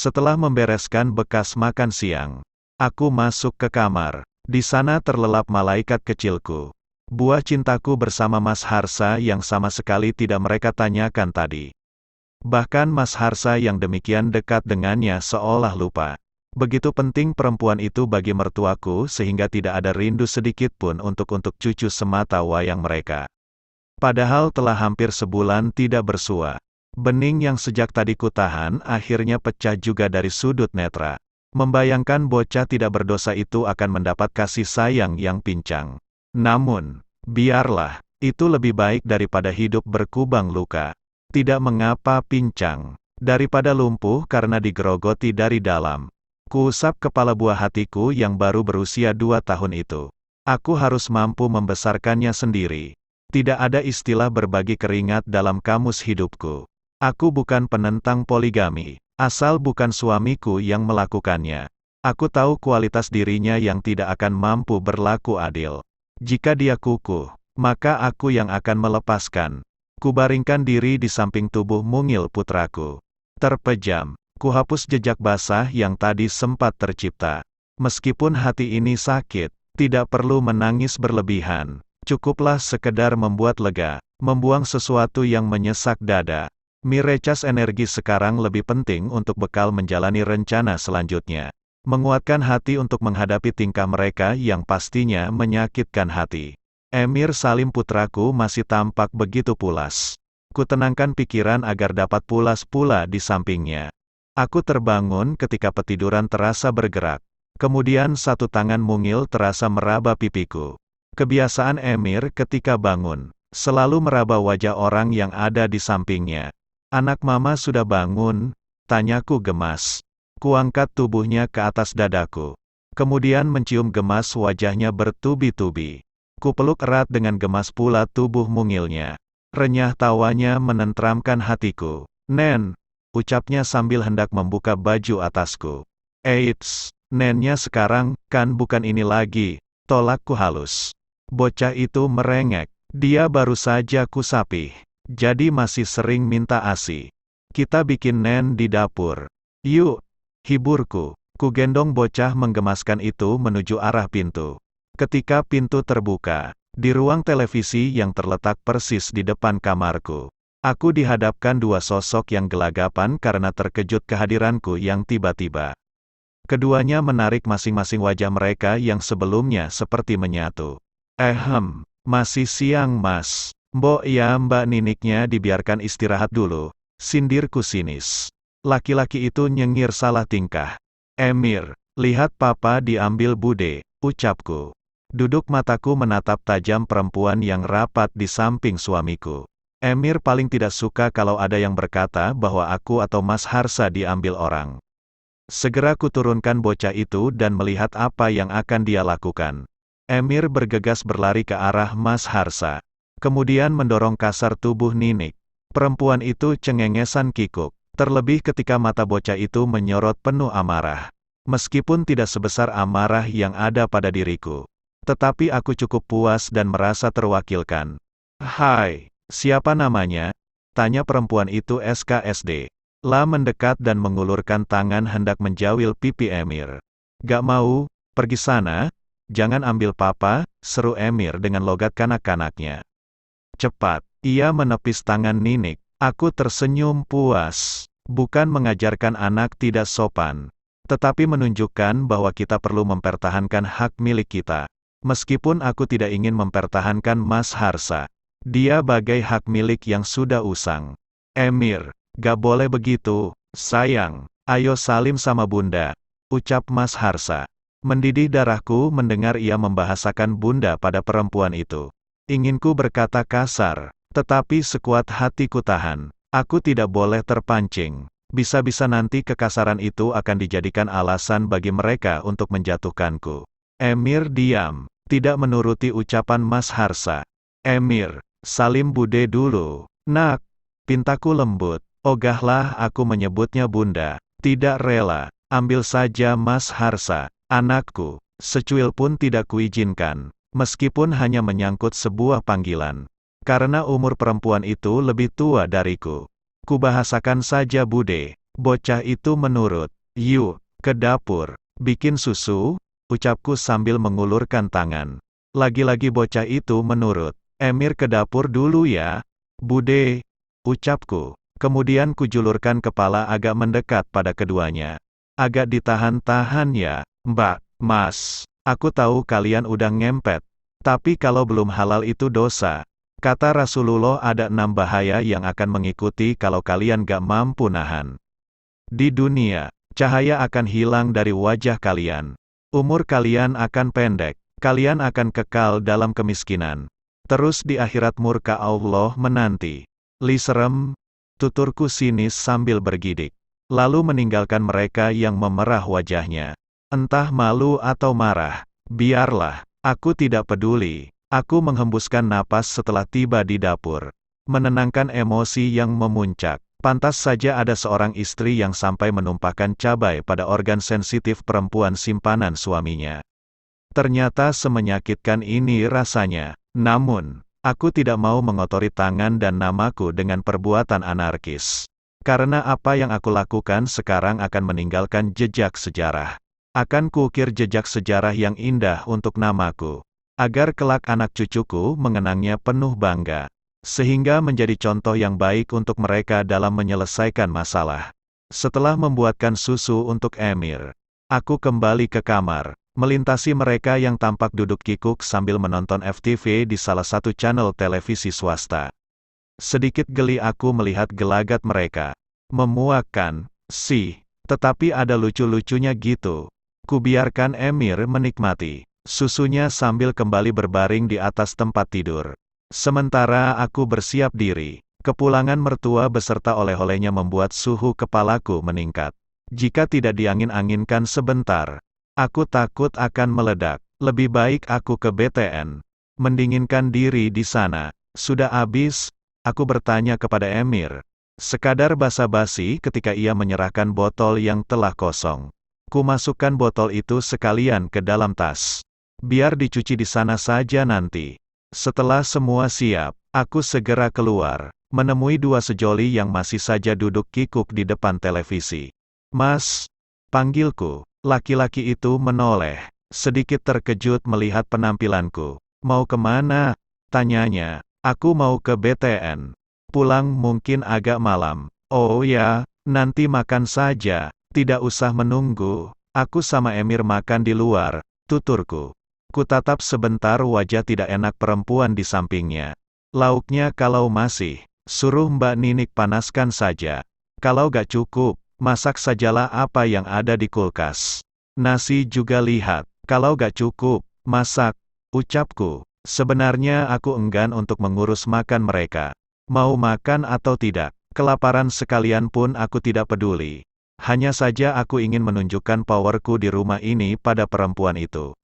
Setelah membereskan bekas makan siang, aku masuk ke kamar. Di sana terlelap malaikat kecilku. Buah cintaku bersama Mas Harsa yang sama sekali tidak mereka tanyakan tadi. Bahkan Mas Harsa yang demikian dekat dengannya seolah lupa. Begitu penting perempuan itu bagi mertuaku sehingga tidak ada rindu sedikit pun untuk cucu semata wayang mereka. Padahal telah hampir sebulan tidak bersua. Bening yang sejak tadi kutahan akhirnya pecah juga dari sudut netra. Membayangkan bocah tidak berdosa itu akan mendapat kasih sayang yang pincang. Namun, biarlah, itu lebih baik daripada hidup berkubang luka. Tidak mengapa pincang, daripada lumpuh karena digerogoti dari dalam. Kuusap kepala buah hatiku yang baru berusia 2 tahun itu. Aku harus mampu membesarkannya sendiri. Tidak ada istilah berbagi keringat dalam kamus hidupku. Aku bukan penentang poligami. Asal bukan suamiku yang melakukannya. Aku tahu kualitas dirinya yang tidak akan mampu berlaku adil. Jika dia kukuh, maka aku yang akan melepaskan. Kubaringkan diri di samping tubuh mungil putraku. Terpejam, kuhapus jejak basah yang tadi sempat tercipta. Meskipun hati ini sakit, tidak perlu menangis berlebihan. Cukuplah sekedar membuat lega, membuang sesuatu yang menyesak dada. Merecas energi sekarang lebih penting untuk bekal menjalani rencana selanjutnya. Menguatkan hati untuk menghadapi tingkah mereka yang pastinya menyakitkan hati. Emir Salim putraku masih tampak begitu pulas. Kutenangkan pikiran agar dapat pulas pula di sampingnya. Aku terbangun ketika petiduran terasa bergerak. Kemudian satu tangan mungil terasa meraba pipiku. Kebiasaan Emir ketika bangun, selalu meraba wajah orang yang ada di sampingnya. Anak mama sudah bangun? Tanyaku gemas. Kuangkat tubuhnya ke atas dadaku. Kemudian mencium gemas wajahnya bertubi-tubi. Kupeluk erat dengan gemas pula tubuh mungilnya. Renyah tawanya menenteramkan hatiku. Nen, ucapnya sambil hendak membuka baju atasku. Eits, nennya sekarang, kan bukan ini lagi, tolakku halus. Bocah itu merengek. Dia baru saja kusapih. Jadi masih sering minta ASI. Kita bikin nen di dapur. Yuk, hiburku. Ku gendong bocah menggemaskan itu menuju arah pintu. Ketika pintu terbuka, di ruang televisi yang terletak persis di depan kamarku, aku dihadapkan dua sosok yang gelagapan karena terkejut kehadiranku yang tiba-tiba. Keduanya menarik masing-masing wajah mereka yang sebelumnya seperti menyatu. Masih siang mas. Mbok ya mbak Niniknya dibiarkan istirahat dulu, sindirku sinis. Laki-laki itu nyengir salah tingkah. Emir, lihat papa diambil bude, ucapku. Duduk mataku menatap tajam perempuan yang rapat di samping suamiku. Emir paling tidak suka kalau ada yang berkata bahwa aku atau Mas Harsa diambil orang. Segera kuturunkan bocah itu dan melihat apa yang akan dia lakukan. Emir bergegas berlari ke arah Mas Harsa. Kemudian mendorong kasar tubuh Ninik. Perempuan itu cengengesan kikuk, terlebih ketika mata bocah itu menyorot penuh amarah. Meskipun tidak sebesar amarah yang ada pada diriku. Tetapi aku cukup puas dan merasa terwakilkan. Hai, siapa namanya? Tanya perempuan itu SKSD. La mendekat dan mengulurkan tangan hendak menjawil pipi Emir. Gak mau, pergi sana, jangan ambil papa, seru Emir dengan logat kanak-kanaknya. Cepat, ia menepis tangan Ninik. Aku tersenyum puas. Bukan mengajarkan anak tidak sopan, tetapi menunjukkan bahwa kita perlu mempertahankan hak milik kita. Meskipun aku tidak ingin mempertahankan Mas Harsa. Dia bagai hak milik yang sudah usang. Emir, gak boleh begitu, sayang. Ayo salim sama bunda, ucap Mas Harsa. Mendidih darahku mendengar ia membahasakan bunda pada perempuan itu. Inginku berkata kasar, tetapi sekuat hatiku tahan. Aku tidak boleh terpancing. Bisa-bisa nanti kekasaran itu akan dijadikan alasan bagi mereka untuk menjatuhkanku. Emir diam, tidak menuruti ucapan Mas Harsa. Emir, salim bude dulu. Nak, pintaku lembut. Ogahlah aku menyebutnya bunda. Tidak rela, ambil saja Mas Harsa. Anakku, secuil pun tidak kuizinkan. Meskipun hanya menyangkut sebuah panggilan. Karena umur perempuan itu lebih tua dariku. Kubahasakan saja bude. Bocah itu menurut. Yuk, ke dapur. Bikin susu, ucapku sambil mengulurkan tangan. Lagi-lagi bocah itu menurut. Emir ke dapur dulu ya, Bude, ucapku. Kemudian kujulurkan kepala agak mendekat pada keduanya. Agak ditahan-tahan ya, Mbak, Mas. Aku tahu kalian udah ngempet. Tapi kalau belum halal itu dosa. Kata Rasulullah ada 6 bahaya yang akan mengikuti kalau kalian gak mampu nahan. Di dunia, cahaya akan hilang dari wajah kalian. Umur kalian akan pendek. Kalian akan kekal dalam kemiskinan. Terus di akhirat murka Allah menanti. Li serem, tuturku sinis sambil bergidik. Lalu meninggalkan mereka yang memerah wajahnya. Entah malu atau marah. Biarlah, aku tidak peduli. Aku menghembuskan napas setelah tiba di dapur. Menenangkan emosi yang memuncak. Pantas saja ada seorang istri yang sampai menumpahkan cabai pada organ sensitif perempuan simpanan suaminya. Ternyata semenyakitkan ini rasanya. Namun, aku tidak mau mengotori tangan dan namaku dengan perbuatan anarkis. Karena apa yang aku lakukan sekarang akan meninggalkan jejak sejarah. Akan kuukir jejak sejarah yang indah untuk namaku. Agar kelak anak cucuku mengenangnya penuh bangga. Sehingga menjadi contoh yang baik untuk mereka dalam menyelesaikan masalah. Setelah membuatkan susu untuk Emir, aku kembali ke kamar. Melintasi mereka yang tampak duduk kikuk sambil menonton FTV di salah satu channel televisi swasta. Sedikit geli aku melihat gelagat mereka. Memuakkan, sih, tetapi ada lucu-lucunya gitu. Kubiarkan Emir menikmati susunya sambil kembali berbaring di atas tempat tidur. Sementara aku bersiap diri. Kepulangan mertua beserta oleh-olehnya membuat suhu kepalaku meningkat. Jika tidak diangin-anginkan sebentar, aku takut akan meledak. Lebih baik aku ke BTN. Mendinginkan diri di sana. Sudah habis? Aku bertanya kepada Emir. Sekadar basa-basi ketika ia menyerahkan botol yang telah kosong. Ku masukkan botol itu sekalian ke dalam tas. Biar dicuci di sana saja nanti. Setelah semua siap, aku segera keluar. Menemui 2 sejoli yang masih saja duduk kikuk di depan televisi. Mas, panggilku. Laki-laki itu menoleh, sedikit terkejut melihat penampilanku. Mau kemana? Tanyanya. Aku mau ke BTN. Pulang mungkin agak malam. Oh ya, nanti makan saja. Tidak usah menunggu. Aku sama Emir makan di luar, tuturku. Kutatap sebentar wajah tidak enak perempuan di sampingnya. Lauknya kalau masih, suruh Mbak Ninik panaskan saja. Kalau gak cukup, masak sajalah apa yang ada di kulkas. Nasi juga lihat. Kalau gak cukup, masak, ucapku. Sebenarnya aku enggan untuk mengurus makan mereka. Mau makan atau tidak, kelaparan sekalian pun aku tidak peduli. Hanya saja aku ingin menunjukkan powerku di rumah ini pada perempuan itu.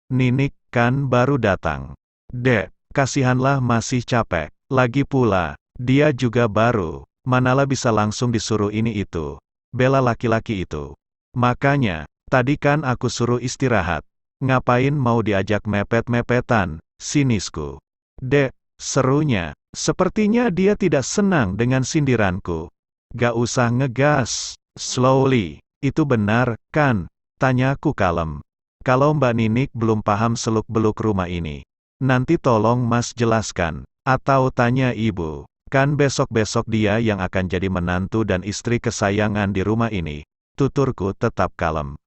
Ninik kan baru datang. Dek, kasihanlah masih capek. Lagi pula, dia juga baru. Manalah bisa langsung disuruh ini itu. Bela laki-laki itu. Makanya, tadi kan aku suruh istirahat. Ngapain mau diajak mepet-mepetan, sinisku. Dek, serunya. Sepertinya dia tidak senang dengan sindiranku. Gak usah ngegas. Slowly. Itu benar, kan? Tanyaku kalem. Kalau Mbak Ninik belum paham seluk-beluk rumah ini, nanti tolong Mas jelaskan. Atau tanya Ibu. Kan besok-besok dia yang akan jadi menantu dan istri kesayangan di rumah ini. Tuturku tetap kalem.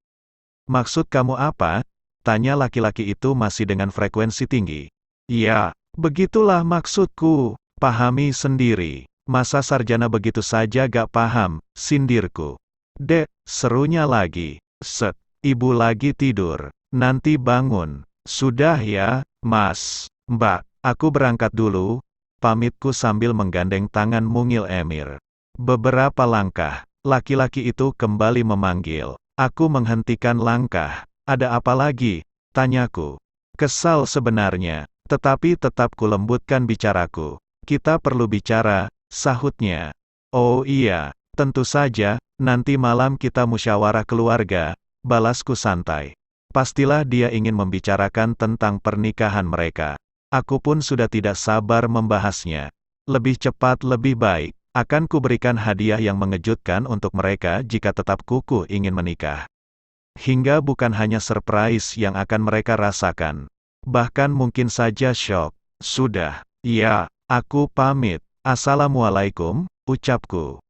Maksud kamu apa? Tanya laki-laki itu masih dengan frekuensi tinggi. Ya, begitulah maksudku. Pahami sendiri. Masa sarjana begitu saja gak paham, sindirku. Dek, serunya lagi. Set, Ibu lagi tidur. Nanti bangun. Sudah ya, Mas. Mbak, aku berangkat dulu. Pamitku sambil menggandeng tangan mungil Emir. Beberapa langkah, laki-laki itu kembali memanggil. Aku menghentikan langkah. Ada apa lagi? Tanyaku. Kesal sebenarnya, tetapi tetap kulembutkan bicaraku. Kita perlu bicara, sahutnya. Oh iya, tentu saja, nanti malam kita musyawarah keluarga, balasku santai. Pastilah dia ingin membicarakan tentang pernikahan mereka. Aku pun sudah tidak sabar membahasnya. Lebih cepat lebih baik. Akan kuberikan hadiah yang mengejutkan untuk mereka jika tetap kukuh ingin menikah. Hingga bukan hanya surprise yang akan mereka rasakan. Bahkan mungkin saja syok. Sudah. Ya, aku pamit. Assalamualaikum, ucapku.